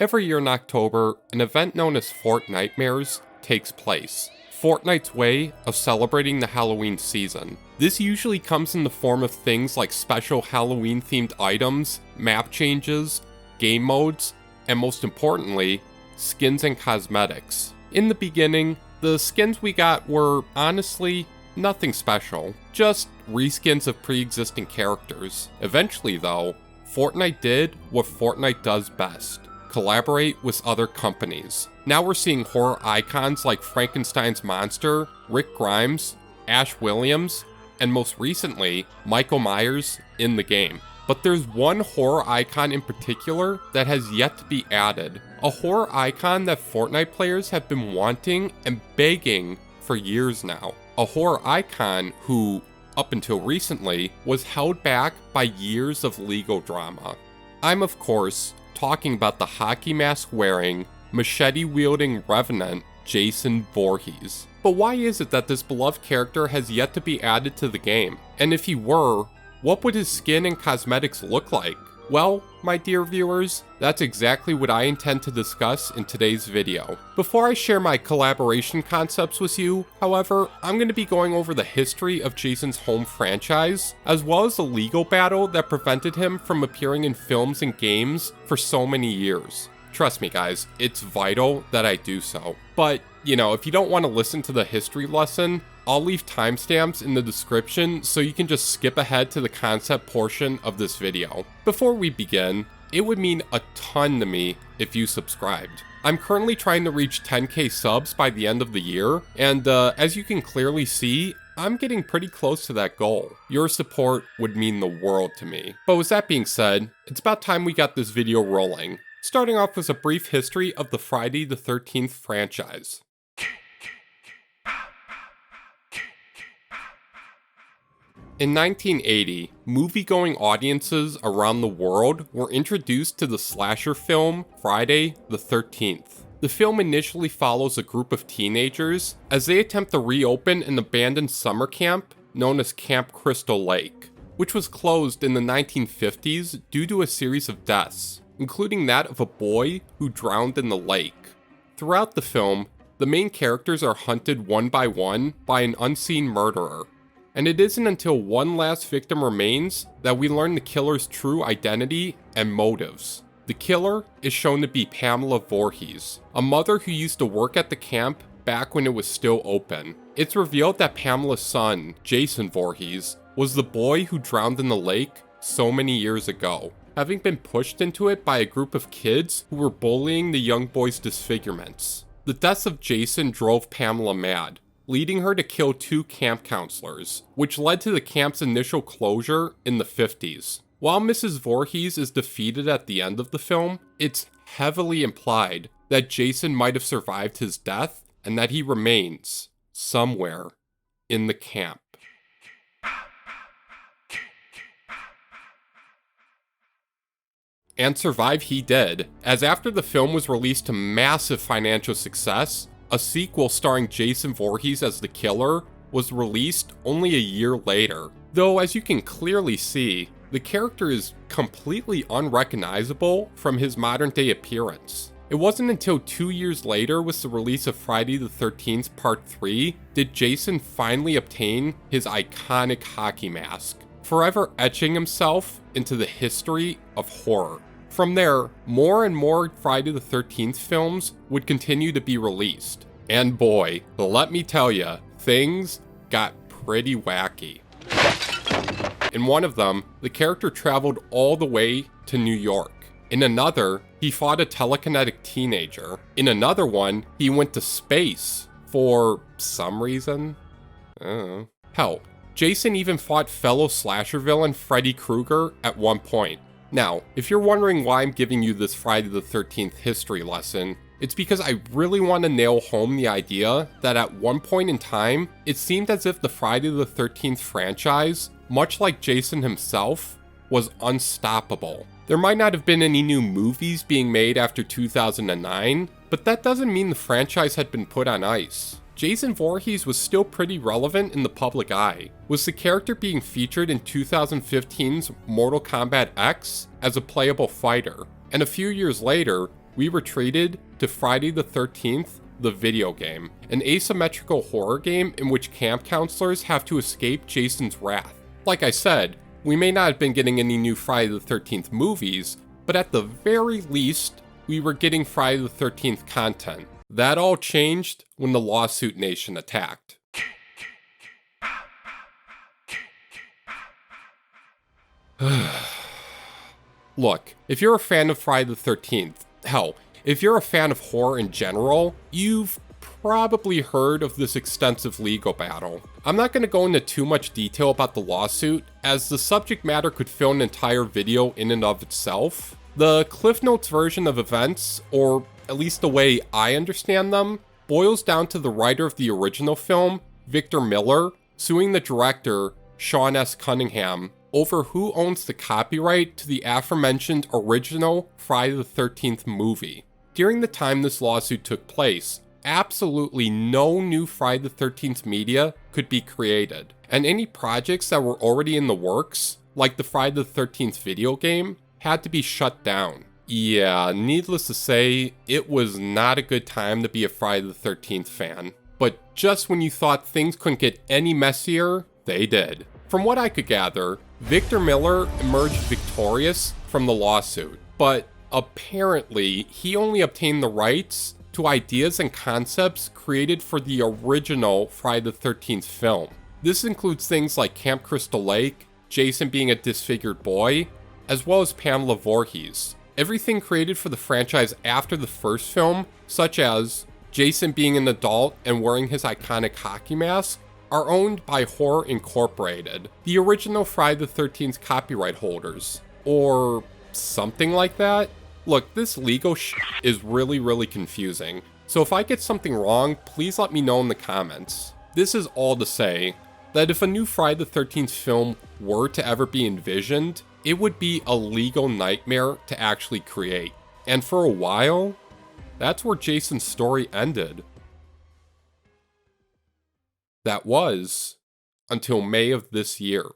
Every year in October, an event known as Fortnitemares takes place. Fortnite's way of celebrating the Halloween season. This usually comes in the form of things like special Halloween-themed items, map changes, game modes, and most importantly, skins and cosmetics. In the beginning, the skins we got were, honestly, nothing special. Just reskins of pre-existing characters. Eventually though, Fortnite did what Fortnite does best. Collaborate with other companies. Now we're seeing horror icons like Frankenstein's monster, Rick Grimes, Ash Williams, and most recently, Michael Myers in the game. But there's one horror icon in particular that has yet to be added. A horror icon that Fortnite players have been wanting and begging for years now. A horror icon who, up until recently, was held back by years of legal drama. I'm of course talking about the hockey mask wearing, machete wielding revenant Jason Voorhees. But why is it that this beloved character has yet to be added to the game? And if he were, what would his skin and cosmetics look like? Well, my dear viewers, that's exactly what I intend to discuss in today's video. Before I share my collaboration concepts with you, however, I'm going to be going over the history of Jason's home franchise, as well as the legal battle that prevented him from appearing in films and games for so many years. Trust me guys, it's vital that I do so. But, if you don't want to listen to the history lesson, I'll leave timestamps in the description so you can just skip ahead to the concept portion of this video. Before we begin, it would mean a ton to me if you subscribed. I'm currently trying to reach 10k subs by the end of the year, and as you can clearly see, I'm getting pretty close to that goal. Your support would mean the world to me. But with that being said, it's about time we got this video rolling. Starting off with a brief history of the Friday the 13th franchise. In 1980, movie-going audiences around the world were introduced to the slasher film Friday the 13th. The film initially follows a group of teenagers as they attempt to reopen an abandoned summer camp known as Camp Crystal Lake, which was closed in the 1950s due to a series of deaths, including that of a boy who drowned in the lake. Throughout the film, the main characters are hunted one by one by an unseen murderer. And it isn't until one last victim remains that we learn the killer's true identity and motives. The killer is shown to be Pamela Voorhees, a mother who used to work at the camp back when it was still open. It's revealed that Pamela's son, Jason Voorhees, was the boy who drowned in the lake so many years ago, having been pushed into it by a group of kids who were bullying the young boy's disfigurements. The deaths of Jason drove Pamela mad, leading her to kill 2 camp counselors, which led to the camp's initial closure in the 50s. While Mrs. Voorhees is defeated at the end of the film, it's heavily implied that Jason might have survived his death and that he remains somewhere in the camp. And survive he did, as after the film was released to massive financial success, a sequel starring Jason Voorhees as the killer was released only a year later. Though, as you can clearly see, the character is completely unrecognizable from his modern-day appearance. It wasn't until 2 years later, with the release of Friday the 13th Part 3, did Jason finally obtain his iconic hockey mask, forever etching himself into the history of horror. From there, more and more Friday the 13th films would continue to be released. And boy, let me tell ya, things got pretty wacky. In one of them, the character traveled all the way to New York. In another, he fought a telekinetic teenager. In another one, he went to space for some reason. I don't know. Hell, Jason even fought fellow slasher villain Freddy Krueger at one point. Now, if you're wondering why I'm giving you this Friday the 13th history lesson, it's because I really want to nail home the idea that at one point in time, it seemed as if the Friday the 13th franchise, much like Jason himself, was unstoppable. There might not have been any new movies being made after 2009, but that doesn't mean the franchise had been put on ice. Jason Voorhees was still pretty relevant in the public eye, with the character being featured in 2015's Mortal Kombat X as a playable fighter, and a few years later, we were treated to Friday the 13th, the video game, an asymmetrical horror game in which camp counselors have to escape Jason's wrath. Like I said, we may not have been getting any new Friday the 13th movies, but at the very least, we were getting Friday the 13th content. That all changed when the lawsuit nation attacked. Look, if you're a fan of Friday the 13th, hell, if you're a fan of horror in general, you've probably heard of this extensive legal battle. I'm not going to go into too much detail about the lawsuit, as the subject matter could fill an entire video in and of itself. The Cliff Notes version of events, or at least the way I understand them, boils down to the writer of the original film, Victor Miller, suing the director, Sean S. Cunningham, over who owns the copyright to the aforementioned original Friday the 13th movie. During the time this lawsuit took place, absolutely no new Friday the 13th media could be created, and any projects that were already in the works, like the Friday the 13th video game, had to be shut down. Yeah, needless to say, it was not a good time to be a Friday the 13th fan. But just when you thought things couldn't get any messier, they did. From what I could gather, Victor Miller emerged victorious from the lawsuit, but apparently he only obtained the rights to ideas and concepts created for the original Friday the 13th film. This includes things like Camp Crystal Lake, Jason being a disfigured boy, as well as Pamela Voorhees. Everything created for the franchise after the first film, such as Jason being an adult and wearing his iconic hockey mask, are owned by Horror Incorporated, the original Friday the 13th copyright holders. Or something like that? Look, this legal is really confusing, so if I get something wrong, please let me know in the comments. This is all to say that if a new Friday the 13th film were to ever be envisioned, it would be a legal nightmare to actually create. And for a while, that's where Jason's story ended. That was until May of this year.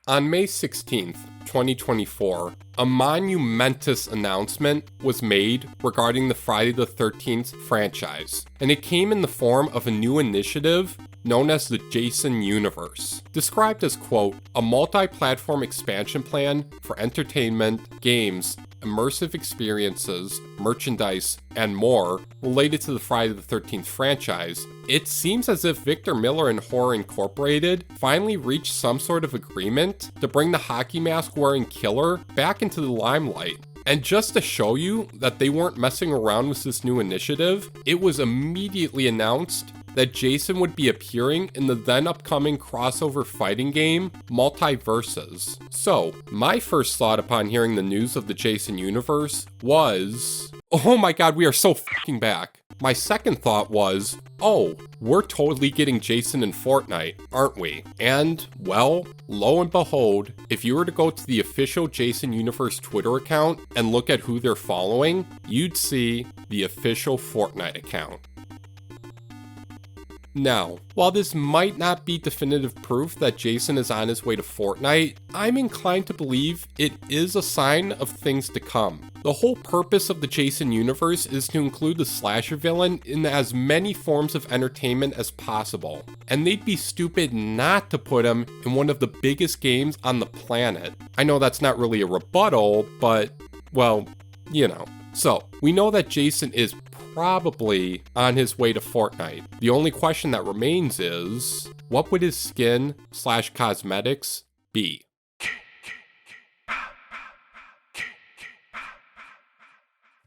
On May 16th, 2024, a monumentous announcement was made regarding the Friday the 13th franchise, and it came in the form of a new initiative known as the Jason Universe, described as, quote, a multi-platform expansion plan for entertainment, games, immersive experiences, merchandise, and more related to the Friday the 13th franchise. It seems as if Victor Miller and Horror Incorporated finally reached some sort of agreement to bring the hockey mask wearing killer back into the limelight. And just to show you that they weren't messing around with this new initiative, it was immediately announced that Jason would be appearing in the then upcoming crossover fighting game, Multiverses. So, my first thought upon hearing the news of the Jason universe was, oh my god, we are so fucking back. My second thought was, oh, we're totally getting Jason in Fortnite, aren't we? And, well, lo and behold, if you were to go to the official Jason Universe Twitter account and look at who they're following, you'd see the official Fortnite account. Now, while this might not be definitive proof that Jason is on his way to Fortnite, I'm inclined to believe it is a sign of things to come. The whole purpose of the Jason universe is to include the slasher villain in as many forms of entertainment as possible, and they'd be stupid not to put him in one of the biggest games on the planet. I know that's not really a rebuttal, but, well, you know. So, we know that Jason is probably on his way to Fortnite. The only question that remains is, what would his skin/cosmetics be?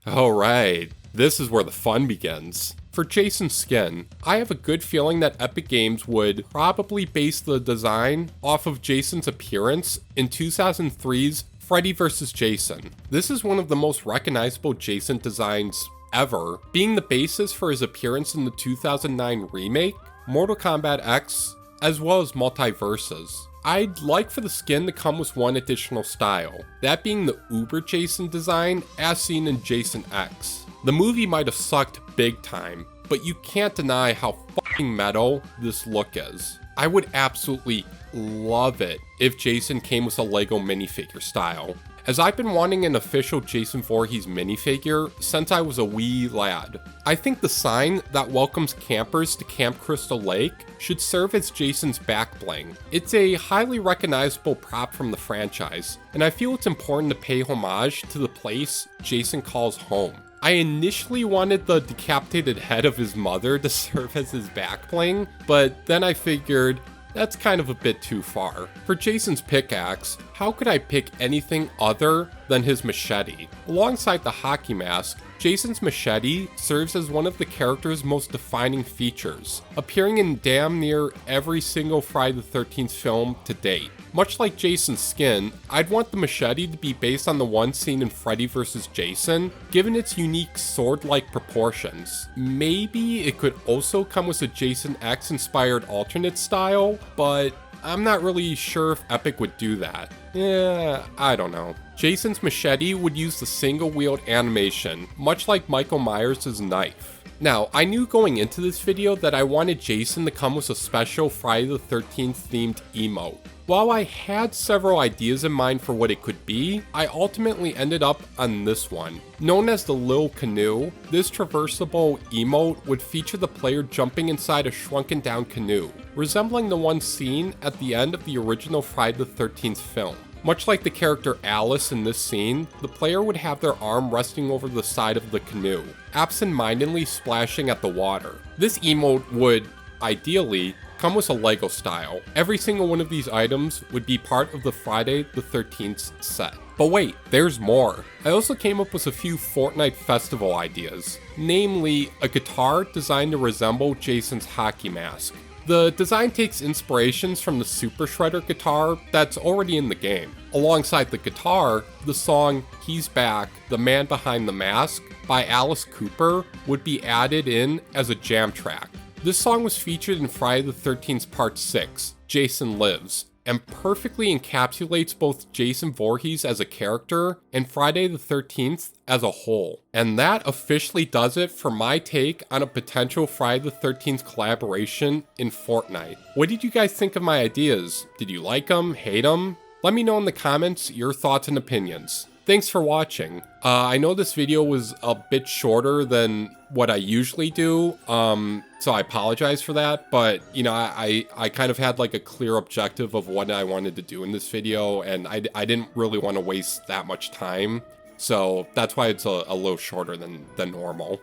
Alright, this is where the fun begins. For Jason's skin, I have a good feeling that Epic Games would probably base the design off of Jason's appearance in 2003's Freddy vs. Jason. This is one of the most recognizable Jason designs ever, being the basis for his appearance in the 2009 remake, Mortal Kombat X, as well as Multiverses. I'd like for the skin to come with one additional style, that being the Uber Jason design as seen in Jason X. The movie might have sucked big time, but you can't deny how fucking metal this look is. I would absolutely love it if Jason came with a Lego minifigure style, as I've been wanting an official Jason Voorhees minifigure since I was a wee lad. I think the sign that welcomes campers to Camp Crystal Lake should serve as Jason's back bling. It's a highly recognizable prop from the franchise, and I feel it's important to pay homage to the place Jason calls home. I initially wanted the decapitated head of his mother to serve as his back bling, but then I figured that's kind of a bit too far. For Jason's pickaxe, how could I pick anything other than his machete? Alongside the hockey mask, Jason's machete serves as one of the character's most defining features, appearing in damn near every single Friday the 13th film to date. Much like Jason's skin, I'd want the machete to be based on the one seen in Freddy vs. Jason, given its unique sword-like proportions. Maybe it could also come with a Jason X inspired alternate style, but I'm not really sure if Epic would do that. Yeah, I don't know. Jason's machete would use the single-wield animation, much like Michael Myers' knife. Now, I knew going into this video that I wanted Jason to come with a special Friday the 13th themed emote. While I had several ideas in mind for what it could be, I ultimately ended up on this one. Known as the Lil Canoe, this traversable emote would feature the player jumping inside a shrunken down canoe, resembling the one seen at the end of the original Friday the 13th film. Much like the character Alice in this scene, the player would have their arm resting over the side of the canoe, absent-mindedly splashing at the water. This emote would, ideally, come with a Lego style. Every single one of these items would be part of the Friday the 13th set. But wait, there's more. I also came up with a few Fortnite festival ideas, namely a guitar designed to resemble Jason's hockey mask. The design takes inspirations from the Super Shredder guitar that's already in the game. Alongside the guitar, the song He's Back, The Man Behind the Mask by Alice Cooper would be added in as a jam track. This song was featured in Friday the 13th Part 6, Jason Lives, and perfectly encapsulates both Jason Voorhees as a character and Friday the 13th as a whole. And that officially does it for my take on a potential Friday the 13th collaboration in Fortnite. What did you guys think of my ideas? Did you like them? Hate them? Let me know in the comments your thoughts and opinions. Thanks for watching. I know this video was a bit shorter than what I usually do, so I apologize for that, but you know, I kind of had like a clear objective of what I wanted to do in this video, and I didn't really want to waste that much time, so that's why it's a little shorter than normal.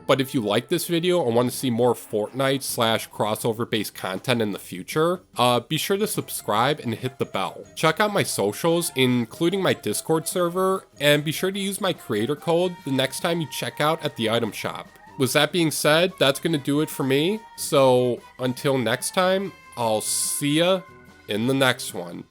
But if you like this video and want to see more Fortnite / crossover based content in the future, be sure to subscribe and hit the bell. Check out my socials, including my Discord server, and be sure to use my creator code the next time you check out at the item shop. With that being said, that's going to do it for me. So until next time, I'll see ya in the next one.